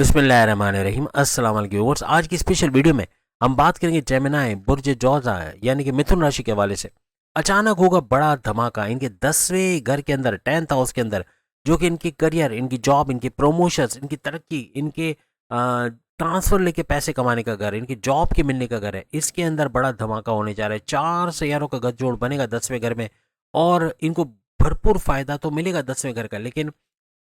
बिस्मिल्लाहिर्रहमानिर्रहीम। अस्सलाम वालेकुम व्यूअर्स। आज की स्पेशल वीडियो में हम बात करेंगे जेमिनी बुर्ज जोजा यानी कि मिथुन राशि के हवाले से। अचानक होगा बड़ा धमाका इनके 10वें घर के अंदर, 10th हाउस के अंदर, जो कि इनकी करियर, इनकी जॉब, इनकी प्रमोशंस, इनकी तरक्की, इनके ट्रांसफर लेके पैसे कमाने का घर, इनकी जॉब के मिलने का घर है। इसके अंदर बड़ा धमाका होने जा रहा है। 4 सैयारों का गठजोड़ बनेगा 10वें घर में और इनको भरपूर फायदा तो मिलेगा 10वें घर का, लेकिन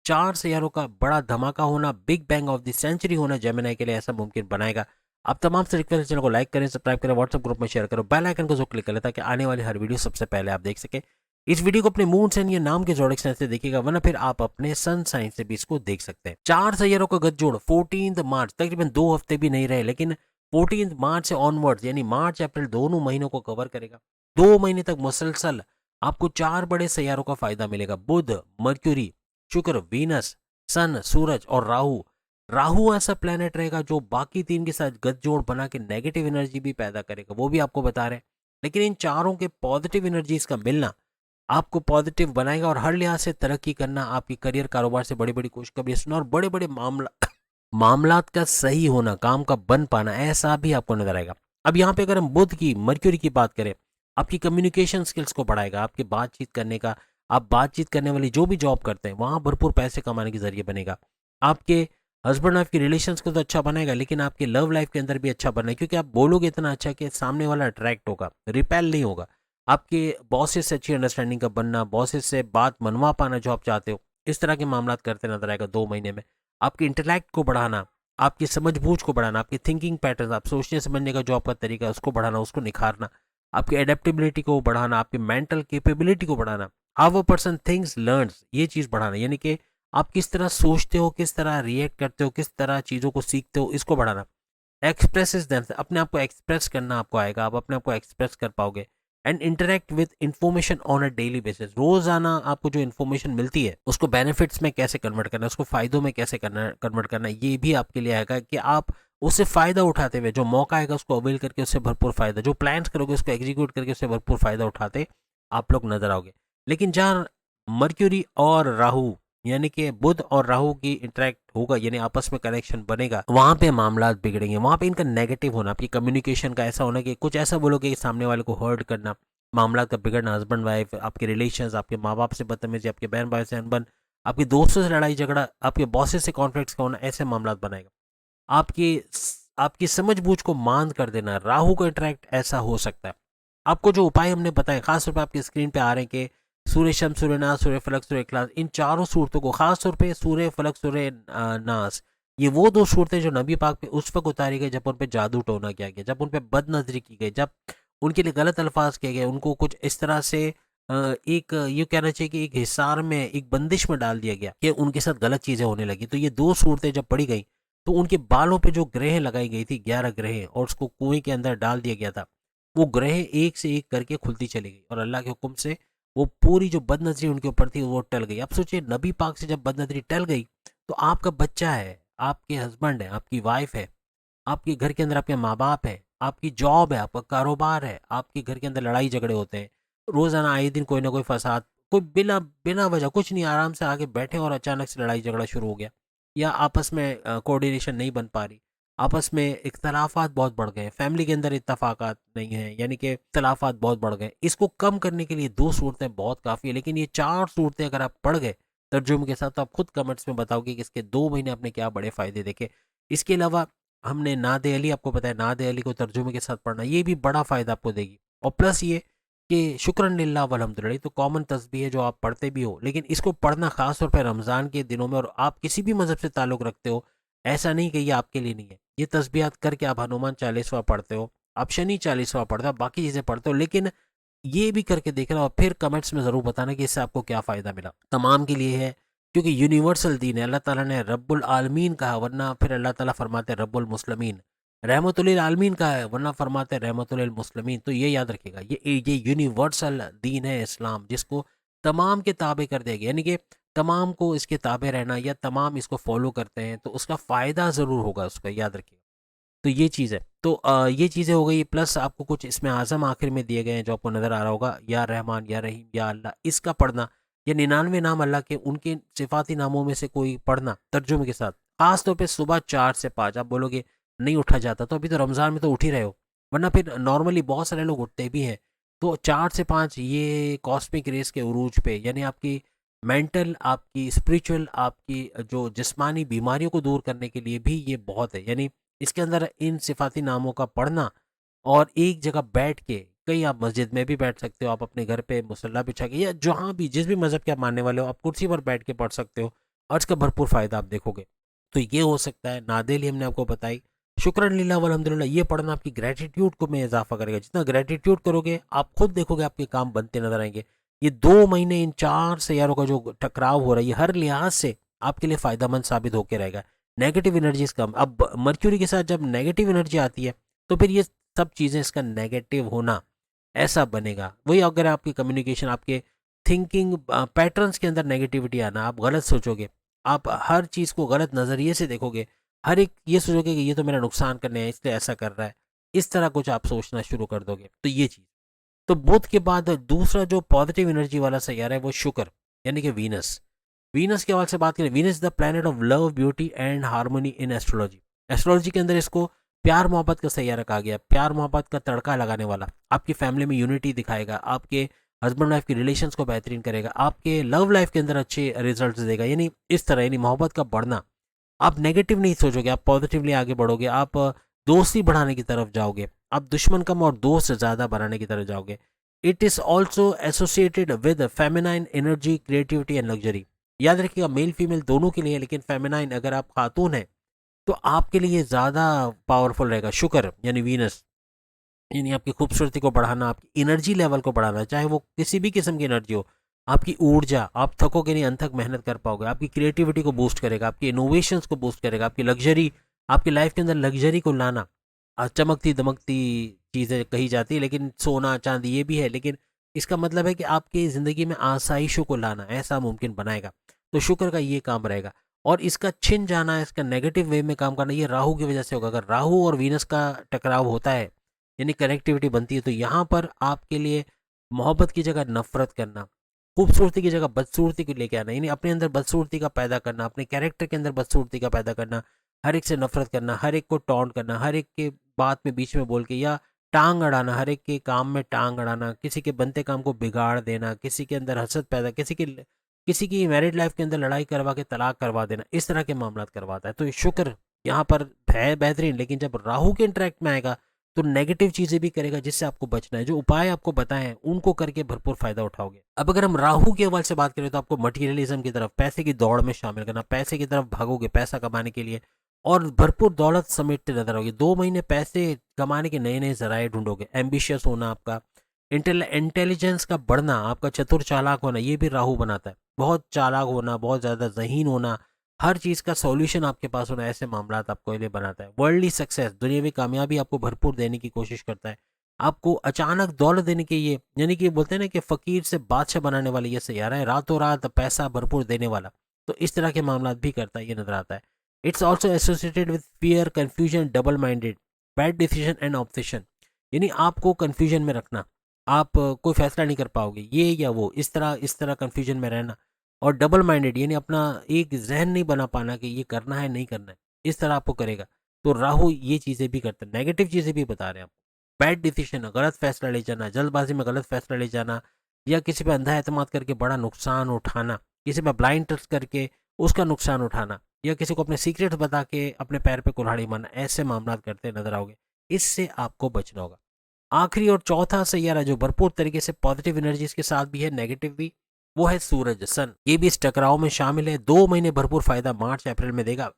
4 सैयारों का बड़ा धमाका होना, big bang of the century होना जेमिनी के लिए ऐसा मुमकिन बनाएगा। आप तमाम से रिक्वेस्ट, चैनल को लाइक करें, सब्सक्राइब करें, व्हाट्सएप ग्रुप में शेयर करो, बेल आइकन को जो क्लिक करें ताकि आने वाली हर वीडियो सबसे पहले आप देख सके। इस वीडियो को अपने मून साइन या नाम के जोड़क साइन से देखिएगा, वरना फिर आप अपने सन साइन से भी इसको देख सकते हैं। 4 सैयारों का गठजोड़ 14 मार्च, तकरीबन 2 हफ्ते भी नहीं रहे, लेकिन 14 मार्च से ऑनवर्ड्स यानी मार्च अप्रैल दोनों महीनों को कवर करेगा। 2 महीने तक मुसलसल आपको 4 बड़े सैयारों का फायदा मिलेगा। बुध, मर्क्यूरी, शुक्र, वीनस, सन, सूरज और राहु। राहु ऐसा प्लेनेट रहेगा जो बाकी 3 के साथ गठजोड़ बना के नेगेटिव एनर्जी भी पैदा करेगा, वो भी आपको बता रहे हैं। लेकिन इन चारों के पॉजिटिव एनर्जीज का मिलना आपको पॉजिटिव बनाएगा और हर लिहाज से तरक्की करना, आपकी करियर, कारोबार से बड़ी बड़ी खुशखबरी सुनना और बड़े बड़े मामलात का सही होना, काम का बन पाना, ऐसा भी आपको नजर आएगा। अब यहाँ पे अगर हम बुध की, मर्क्यूरी की बात करें, आपकी कम्युनिकेशन स्किल्स को बढ़ाएगा, आपके बातचीत करने का, आप बातचीत करने वाली जो भी जॉब करते हैं वहां भरपूर पैसे कमाने के जरिए बनेगा। आपके हस्बैंड वाइफ की रिलेशंस को तो अच्छा बनाएगा, लेकिन आपके लव लाइफ के अंदर भी अच्छा बनेगा, क्योंकि आप बोलोगे इतना अच्छा कि सामने वाला अट्रैक्ट होगा, रिपेल नहीं होगा। आपके बॉसेस से अच्छी अंडरस्टैंडिंग का बनना, बॉसेस से बात मनवा पाना जो आप चाहते हो, इस तरह के मामला करते नजर आएगा 2 महीने में। आपके इंटेलेक्ट को बढ़ाना, आपकी समझबूझ को बढ़ाना, आपकी थिंकिंग पैटर्न, आप सोचने समझने का जो आपका तरीका है उसको बढ़ाना, उसको निखारना, आपकी एडेप्टेबिलिटी को बढ़ाना, आपकी मेंटल कैपेबिलिटी को बढ़ाना, how a person things learns, ये चीज़ बढ़ाना, यानी कि आप किस तरह सोचते हो, किस तरह रिएक्ट करते हो, किस तरह चीज़ों को सीखते हो, इसको बढ़ाना। एक्सप्रेस देम, अपने आप को एक्सप्रेस करना आपको आएगा, आप अपने आप को एक्सप्रेस कर पाओगे। And interact with information on a daily basis, रोजाना आपको जो इन्फॉर्मेशन मिलती है उसको बेनिफिट्स में कैसे कन्वर्ट करना है, उसको फायदों में कैसे करना कन्वर्ट करना है, ये भी आपके लिए आएगा कि आप उससे फायदा उठाते हुए, जो मौका आएगा उसको अवेल करके उससे भरपूर फायदा, जो प्लान्स करोगे उसको एग्जीक्यूट करके उससे भरपूर फायदा उठाते आप लोग नजर आओगे। लेकिन जहाँ मर्क्यूरी और राहु, यानी कि बुध और राहु की इंटरेक्ट होगा, यानी आपस में कनेक्शन बनेगा, वहां पे मामला बिगड़ेंगे, वहां पे इनका नेगेटिव होना, आपकी कम्युनिकेशन का ऐसा होना कि कुछ ऐसा बोलोगे कि सामने वाले को हर्ट करना, मामला का बिगड़ना, हस्बैंड वाइफ, आपके रिलेशंस, आपके माँ बाप से बदतमीजी, आपके बहन भाई से अनबन, आपके दोस्तों से लड़ाई झगड़ा, आपके बॉसेस से कॉन्फ्लिक्ट्स का होना, ऐसे मामला बनाएगा। आपकी आपकी समझबूझ को मान कर देना, राहु का इंटरेक्ट ऐसा हो सकता है। आपको जो उपाय हमने बताए, खासतौर पर आपकी स्क्रीन पे आ रहे हैं कि सूर्य शम, सूर्य नास, सूर्य फलक, सूर्य इखलास, इन चारों सूरतों को, खासतौर पे सूर्य फलक, सूर्य नास, ये वो 2 सूरतें जो नबी पाक पे उस वक्त उतारी गई जब उन पे जादू टोना किया गया, जब उन पे बदनजरी की गई, जब उनके लिए गलत अल्फाज किए गए, उनको कुछ इस तरह से एक ये कहना चाहिए कि एक हिसार में, एक बंदिश में डाल दिया गया कि उनके साथ गलत चीजें होने लगी। तो ये 2 सूरतें जब पड़ी गई तो उनके बालों पे जो ग्रह लगाई गई थी, 11 ग्रह, और उसको कुएं के अंदर डाल दिया गया था, वो ग्रह एक से एक करके खुलती चली गई और अल्लाह के हुक्म से वो पूरी जो बदनजरी उनके ऊपर थी वो टल गई। अब सोचिए, नबी पाक से जब बदनजरी टल गई तो आपका बच्चा है, आपके हस्बैंड है, आपकी वाइफ है, आपके घर के अंदर आपके माँ बाप है, आपकी जॉब है, आपका कारोबार है, आपके घर के अंदर लड़ाई झगड़े होते हैं, रोजाना आए दिन कोई ना कोई फसाद, कोई बिना बिना वजह कुछ नहीं, आराम से आके बैठे और अचानक से लड़ाई झगड़ा शुरू हो गया, या आपस में कोऑर्डिनेशन नहीं बन पा रही, आपस में इख्तलाफात बहुत बढ़ गए, फैमिली के अंदर इत्तफाकात नहीं है, यानी कि इख्तलाफात बहुत बढ़ गए। इसको कम करने के लिए 2 सूरतें बहुत काफ़ी है, लेकिन ये 4 सूरतें अगर आप पढ़ गए तर्जुमे के साथ तो आप खुद कमेंट्स में बताओगे कि इसके 2 महीने आपने क्या बड़े फ़ायदे देखे। इसके अलावा हमने नादे अली, आपको पता है नादे अली को तर्जुमे के साथ पढ़ना, ये भी बड़ा फ़ायदा आपको देगी। और प्लस ये कि शुक्रन लिल्लाह वल्हम्दुलिल्लाह, तो कॉमन तस्बीह है जो आप पढ़ते भी हो, लेकिन इसको पढ़ना खास तौर पर रमज़ान के दिनों में, और आप किसी भी मज़हब से ताल्लुक़ रखते हो, ऐसा नहीं कि ये आपके लिए नहीं है। ये तस्बीहात करके आप हनुमान चालीसवा पढ़ते हो, आप शनि चालीसवा पढ़ते हो, आप बाकी चीज़ें पढ़ते हो, लेकिन ये भी करके देखना और फिर कमेंट्स में ज़रूर बताना कि इससे आपको क्या फ़ायदा मिला। तमाम के लिए है, क्योंकि यूनिवर्सल दीन है। अल्लाह ताला ने रब्बुल आलमीन कहा, वरना फिर अल्लाह ताला फरमाते हैं रब्बुल मुस्लिमीन। रहमतुल लिल आलमीन कहा है, वरना फरमाते हैं रहमतुल लिल मुस्लिमीन। तो ये याद रखिएगा, ये यूनिवर्सल दीन है इस्लाम, जिसको तमाम के ताबे कर देगा, यानी कि तमाम को इसके ताबे रहना, या तमाम इसको फॉलो करते हैं तो उसका फ़ायदा ज़रूर होगा, उसका याद रखिएगा। तो ये चीज़ है। तो ये चीज़ें हो गई, प्लस आपको कुछ इसमें आज़म आखिर में दिए गए हैं जो आपको नज़र आ रहा होगा, या रहमान, या रहीम, या अल्लाह, इसका पढ़ना, या 99 नाम अल्लाह के, उनके सिफाती नामों में से कोई पढ़ना तर्जुमे के साथ, खास तौर पे सुबह 4 से 5 आप बोलोगे नहीं उठा जाता, तो अभी तो रमज़ान में तो उठ ही रहे हो, वरना फिर नॉर्मली बहुत सारे लोग उठते भी हैं। तो 4 से 5 ये कॉस्मिक रेस के उरूज पे, यानी आपकी मेंटल, आपकी स्पिरिचुअल, आपकी जो जिस्मानी बीमारियों को दूर करने के लिए भी ये बहुत है। यानी इसके अंदर इन सिफाती नामों का पढ़ना, और एक जगह बैठ के, कहीं आप मस्जिद में भी बैठ सकते हो, आप अपने घर पे मुसल्ला बिछा के, या जहाँ भी जिस भी मज़हब के आप मानने वाले हो, आप कुर्सी पर बैठ के पढ़ सकते हो, और इसका भरपूर फ़ायदा आप देखोगे। तो ये हो सकता है। नादेली हमने आपको बताई, शुक्रन लिल्लाह वल्हम्दुलिल्लाह, ये पढ़ना आपकी ग्रेटिट्यूड को में इजाफा करेगा। जितना ग्रेटिट्यूड करोगे, आप खुद देखोगे आपके काम बनते नजर आएंगे। ये 2 महीने इन 4 सैयारों का जो टकराव हो रहा है, ये हर लिहाज से आपके लिए फ़ायदेमंद साबित होकर रहेगा। नेगेटिव एनर्जीज कम, अब मर्क्यूरी के साथ जब नेगेटिव एनर्जी आती है, तो फिर ये सब चीज़ें, इसका नेगेटिव होना ऐसा बनेगा। वही अगर आपकी कम्युनिकेशन, आपके थिंकिंग पैटर्न्स के अंदर नेगेटिविटी आना, आप गलत सोचोगे, आप हर चीज़ को गलत नज़रिए से देखोगे, हर एक ये सोचोगे कि ये तो मेरा नुकसान करने है इसलिए ऐसा कर रहा है, इस तरह कुछ आप सोचना शुरू कर दोगे। तो ये चीज़, तो बुध के बाद दूसरा जो पॉजिटिव एनर्जी वाला सैयारा है वो शुक्र, यानी कि वीनस। वीनस के हवाले से बात करें, Venus the planet of love, beauty and harmony in astrology. Astrology के अंदर इसको प्यार मोहब्बत का सैयारा कहा गया, प्यार मोहब्बत का तड़का लगाने वाला, आपकी फैमिली में यूनिटी दिखाएगा, आपके हस्बैंड वाइफ की रिलेशंस को बेहतरीन करेगा, आपके लव लाइफ के अंदर अच्छे रिजल्ट्स देगा। यानी इस तरह, यानी मोहब्बत का बढ़ना, आप नेगेटिव नहीं सोचोगे, आप पॉजिटिवली आगे बढ़ोगे, आप दोस्ती बढ़ाने की तरफ जाओगे, आप दुश्मन कम और दोस्त ज़्यादा बनाने की तरफ जाओगे। It is also associated with feminine energy, creativity and luxury. याद रखिएगा, मेल फीमेल दोनों के लिए है, लेकिन फेमिनाइन अगर आप खातून हैं तो आपके लिए ज़्यादा पावरफुल रहेगा। शुक्र यानी वीनस, यानी आपकी खूबसूरती को बढ़ाना, आपकी एनर्जी लेवल को बढ़ाना, चाहे वो किसी भी किस्म की एनर्जी हो, आपकी ऊर्जा, आप थकोगे नहीं, अनथक मेहनत कर पाओगे, आपकी क्रिएटिविटी को बूस्ट करेगा, आपकी इनोवेशंस को बूस्ट करेगा, आपकी लग्जरी, आपकी लाइफ के अंदर लग्जरी को लाना। चमकती दमकती चीज़ें कही जाती है, लेकिन सोना चांदी ये भी है, लेकिन इसका मतलब है कि आपकी ज़िंदगी में आसाइशों को लाना, ऐसा मुमकिन बनाएगा। तो शुक्र का ये काम रहेगा। और इसका छिन जाना, इसका नेगेटिव वे में काम करना, ये राहु की वजह से होगा। अगर राहु और वीनस का टकराव होता है, यानी कनेक्टिविटी बनती है, तो यहाँ पर आपके लिए मोहब्बत की जगह नफरत करना, खूबसूरती की जगह बदसूरती को लेके आना, यानी अपने अंदर बदसूरती का पैदा करना, अपने कैरेक्टर के अंदर बदसूरती का पैदा करना, हर एक से नफरत करना, हर एक को टॉन्ट करना, हर एक के बात में बीच में बोल के या टांग अड़ाना, हर एक के काम में टांग अड़ाना, किसी के बनते काम को बिगाड़ देना, किसी के अंदर हसद पैदा, किसी की मैरिड लाइफ के अंदर लड़ाई करवा के तलाक करवा देना, इस तरह के मामला करवाता है। तो ये शुक्र यहाँ पर है बेहतरीन, लेकिन जब राहु के इंटरेक्ट में आएगा तो नेगेटिव चीजें भी करेगा, जिससे आपको बचना है। जो उपाय आपको बताए हैं उनको करके भरपूर फायदा उठाओगे। अब अगर हम राहु के हवाले से बात करें, तो आपको मटीरियलिज्म की तरफ, पैसे की दौड़ में शामिल करना, पैसे की तरफ भागोगे पैसा कमाने के लिए, और भरपूर दौलत समेटते नजर आओगे। 2 महीने पैसे कमाने के नए नए जराए ढूंढोगे। एम्बिशियस होना, आपका इंटेलिजेंस का बढ़ना, आपका चतुर चालाक होना, ये भी राहु बनाता है। बहुत चालाक होना, बहुत ज़्यादा ज़हीन होना, हर चीज़ का सॉल्यूशन आपके पास होना, ऐसे मामला आपको लिए बनाता है। वर्ल्डली सक्सेस, दुनियावी कामयाबी आपको भरपूर देने की कोशिश करता है। आपको अचानक दौलत देने के, ये यानी कि बोलते हैं ना कि फ़कीर से बादशाह बनाने वाले ये सैयारा है, रातों रात पैसा भरपूर देने वाला। तो इस तरह के मामला भी करता है, ये नजर आता है। It's also associated with fear, confusion, double minded, bad decision and obsession. यानी आपको कन्फ्यूजन में रखना, आप कोई फैसला नहीं कर पाओगे, ये या वो, इस तरह कन्फ्यूजन में रहना। और डबल माइंडेड, यानी अपना एक जहन नहीं बना पाना कि ये करना है नहीं करना है, इस तरह आपको करेगा। तो राहु ये चीज़ें भी करता है, नेगेटिव चीज़ें भी बता रहे हैं आपको। बैड डिसीजन, गलत फैसला ले जाना, जल्दबाजी में गलत फैसला ले जाना, या किसी पे अंधा एतमाद करके बड़ा नुकसान उठाना, किसी पे ब्लाइंड ट्रस्ट करके उसका नुकसान उठाना, या किसी को अपने सीक्रेट बता के अपने पैर पे कुल्हाड़ी मारना, ऐसे मामला करते नजर आओगे। इससे आपको बचना होगा। आखिरी और चौथा सैयारा जो भरपूर तरीके से पॉजिटिव एनर्जीज के साथ भी है, नेगेटिव भी, वो है सूरज, सन। ये भी इस टकराव में शामिल है। 2 महीने भरपूर फायदा मार्च अप्रैल में देगा।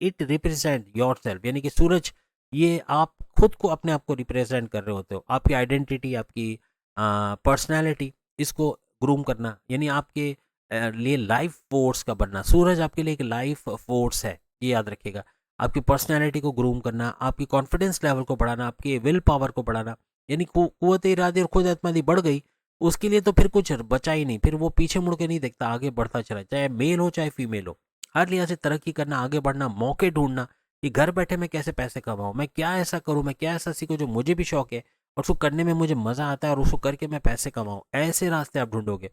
इट रिप्रेजेंट योर सेल्फ, यानी कि सूरज, ये आप खुद को, अपने आप को रिप्रेजेंट कर रहे होते हो, आपकी आइडेंटिटी, आपकी पर्सनैलिटी, इसको ग्रूम करना, यानी आपके लिए लाइफ फोर्स का बनना। सूरज आपके लिए एक लाइफ फोर्स है, ये याद रखिएगा। आपकी पर्सनैलिटी को ग्रूम करना, आपकी कॉन्फिडेंस लेवल को बढ़ाना, आपके विल पावर को बढ़ाना, यानी कुव्वत इरादे और खुद एतमादी बढ़ गई, उसके लिए तो फिर कुछ बचा ही नहीं, फिर वो पीछे मुड़ के नहीं देखता, आगे बढ़ता चला, चाहे मेल हो चाहे फीमेल हो। हर लिहाज से तरक्की करना, आगे बढ़ना, मौके ढूंढना कि घर बैठे मैं कैसे पैसे कमाऊँ, मैं क्या ऐसा करूँ, मैं क्या ऐसा सीखूँ जो मुझे भी शौक है और उसको करने में मुझे मज़ा आता है, और उसको करके मैं पैसे कमाऊँ, ऐसे रास्ते आप ढूंढोगे।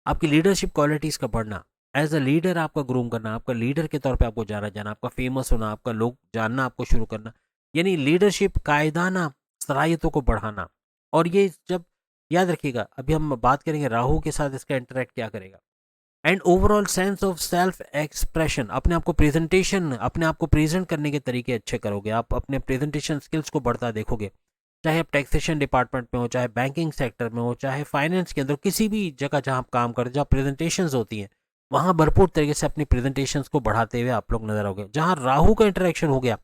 आपकी लीडरशिप क्वालिटीज़ का बढ़ना, एज अ लीडर आपका ग्रूम करना, आपका लीडर के तौर पे आपको जाना जाना, आपका फेमस होना, आपका लोग जानना आपको शुरू करना, यानी लीडरशिप कायदाना सलाहियतों को बढ़ाना। और ये जब याद रखिएगा, अभी हम बात करेंगे राहु के साथ इसका इंटरेक्ट क्या करेगा। And overall sense of self expression, अपने आप को प्रेजेंटेशन, अपने आप को प्रेजेंट करने के तरीके अच्छे करोगे, आप अपने प्रेजेंटेशन स्किल्स को बढ़ता देखोगे। चाहे आप टैक्सेशन डिपार्टमेंट में हो, चाहे बैंकिंग सेक्टर में हो, चाहे फाइनेंस के अंदर, किसी भी जगह जहां आप काम करते, जहाँ प्रेजेंटेशन होती हैं, वहां भरपूर तरीके से अपनी प्रेजेंटेशन को बढ़ाते हुए आप लोग नजर आओगे। जहां राहु का इंटरेक्शन हो गया,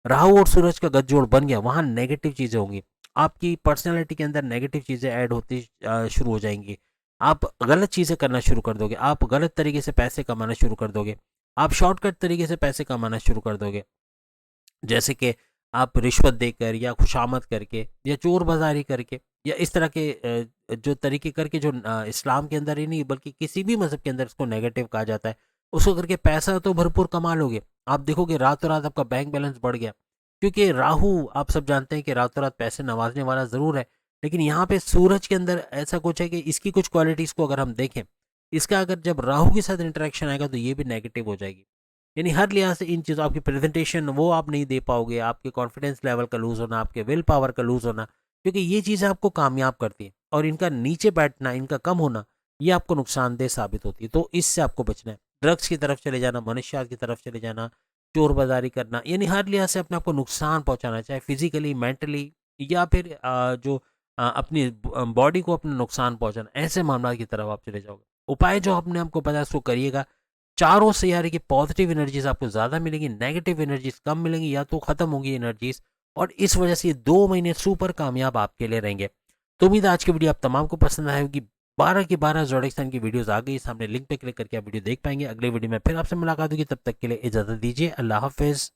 राहु और सूरज का गठजोड़ बन गया, वहां नेगेटिव चीजें होंगी, आपकी पर्सनैलिटी के अंदर नेगेटिव चीजें ऐड होती शुरू हो जाएंगी। आप गलत चीजें करना शुरू कर दोगे, आप गलत तरीके से पैसे कमाना शुरू कर दोगे, आप शॉर्टकट तरीके से पैसे कमाना शुरू कर दोगे, जैसे कि आप रिश्वत देकर या खुशामद करके या चोर बाजारी करके या इस तरह के जो तरीके करके, जो इस्लाम के अंदर ही नहीं बल्कि किसी भी मज़हब के अंदर इसको नेगेटिव कहा जाता है, उसको करके पैसा तो भरपूर कमा लोगे। आप देखोगे रातों रात आपका बैंक बैलेंस बढ़ गया, क्योंकि राहु, आप सब जानते हैं कि रातों रात पैसे नवाजने वाला ज़रूर है, लेकिन यहाँ पे सूरज के अंदर ऐसा कुछ है कि इसकी कुछ क्वालिटीज़ को अगर हम देखें, इसका अगर जब राहु के साथ इंटरेक्शन आएगा तो ये भी नेगेटिव हो जाएगी। यानी हर लिहाज से इन चीज़ों, आपकी प्रेजेंटेशन वो आप नहीं दे पाओगे, आपके कॉन्फिडेंस लेवल का लूज होना, आपके विल पावर का लूज होना, क्योंकि ये चीज़ें आपको कामयाब करती हैं और इनका नीचे बैठना, इनका कम होना, ये आपको नुकसानदेह साबित होती है। तो इससे आपको बचना है। ड्रग्स की तरफ चले जाना, मनशियात की तरफ चले जाना, चोर बाजारी करना, यानी हर लिहाज से अपने आपको नुकसान पहुंचाना, चाहे फिजिकली, मेंटली या फिर अपनी बॉडी को अपना नुकसान पहुंचाना, ऐसे मामला की तरफ आप चले जाओगे। उपाय जो आपने आपको पता है उसको करिएगा। चारों सैयारे की पॉजिटिव एनर्जीज आपको ज़्यादा मिलेंगी, नेगेटिव एनर्जीज कम मिलेंगी या तो ख़त्म होंगी एनर्जीज, और इस वजह से ये 2 महीने सुपर कामयाब आपके लिए रहेंगे। तो उम्मीद है आज की वीडियो आप तमाम को पसंद आए होगी। 12 की 12 ज़ोडिएक साइन की वीडियोस आ गई सामने, लिंक पे क्लिक करके आप वीडियो देख पाएंगे। अगले वीडियो में फिर आपसे मुलाकात होगी, तब तक के लिए इजाज़त दीजिए। अल्लाह हाफिज़।